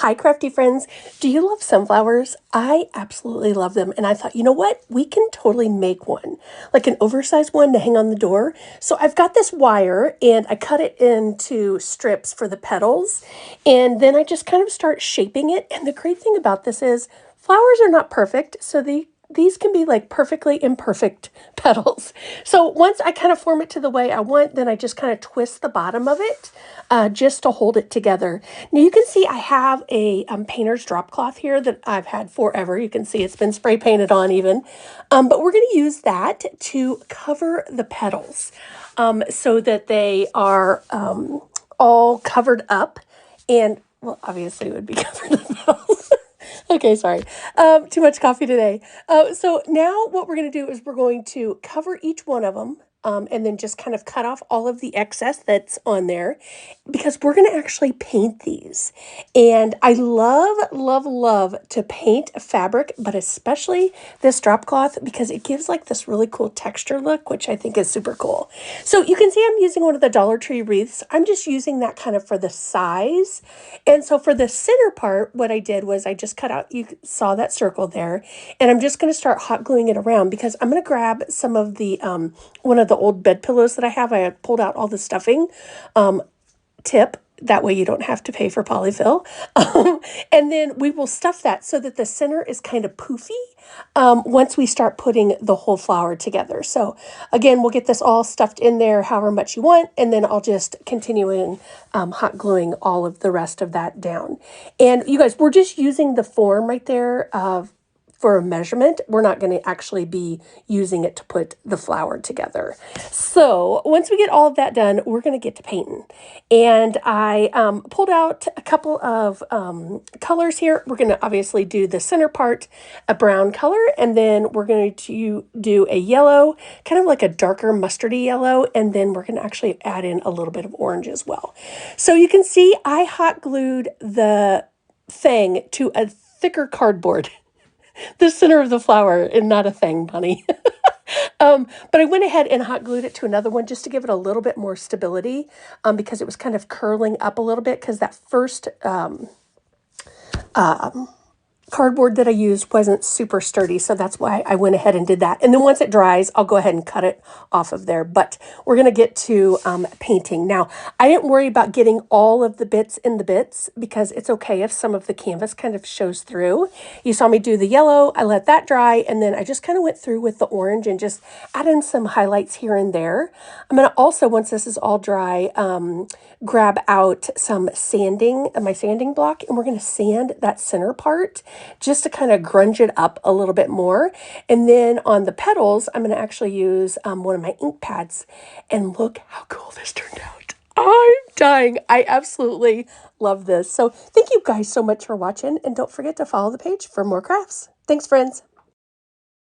Hi, crafty friends. Do you love sunflowers? I absolutely love them. And I thought, you know what? We can totally make one, like an oversized one to hang on the door. So I've got this wire and I cut it into strips for the petals. And then I just kind of start shaping it. And the great thing about this is flowers are not perfect. So these can be like perfectly imperfect petals. So once I kind of form it to the way I want, then I just kind of twist the bottom of it just to hold it together. Now you can see I have a painter's drop cloth here that I've had forever. You can see it's been spray painted on even. But we're going to use that to cover the petals so that they are all covered up. And, well, obviously it would be covered in petals. Okay, sorry. Too much coffee today. So now what we're going to do is we're going to cover each one of them and then just kind of cut off all of the excess that's on there because we're going to actually paint these. And I love, love, love to paint fabric, but especially this drop cloth because it gives like this really cool texture look, which I think is super cool. So you can see I'm using one of the Dollar Tree wreaths. I'm just using that kind of for the size. And so for the center part, what I did was I just cut out, you saw that circle there, and I'm just going to start hot gluing it around because I'm going to grab some of the, one of the old bed pillows that I have. I had pulled out all the stuffing, tip. That way you don't have to pay for polyfill. And then we will stuff that so that the center is kind of poofy once we start putting the whole flower together. So again, we'll get this all stuffed in there however much you want, and then I'll just continue in hot gluing all of the rest of that down. And you guys, we're just using the form right there for a measurement. We're not going to actually be using it to put the flower together. So once we get all of that done, we're going to get to painting. And I pulled out a couple of colors here. We're going to obviously do the center part, a brown color, and then we're going to do a yellow, kind of like a darker mustardy yellow, and then we're going to actually add in a little bit of orange as well. So you can see I hot glued the thing to a thicker cardboard. The center of the flower and not a thing, Bonnie. But I went ahead and hot glued it to another one just to give it a little bit more stability because it was kind of curling up a little bit because that first cardboard that I used wasn't super sturdy, so that's why I went ahead and did that. And then once it dries, I'll go ahead and cut it off of there. But we're going to get to painting. Now, I didn't worry about getting all of the bits in the bits because it's okay if some of the canvas kind of shows through. You saw me do the yellow, I let that dry, and then I just kind of went through with the orange and just add in some highlights here and there. I'm going to also, once this is all dry, grab out some sanding, my sanding block, and we're going to sand that center part just to kind of grunge it up a little bit more. And then on the petals, I'm going to actually use one of my ink pads. And look how cool this turned out. I'm dying. I absolutely love this. So thank you guys so much for watching. And don't forget to follow the page for more crafts. Thanks, friends.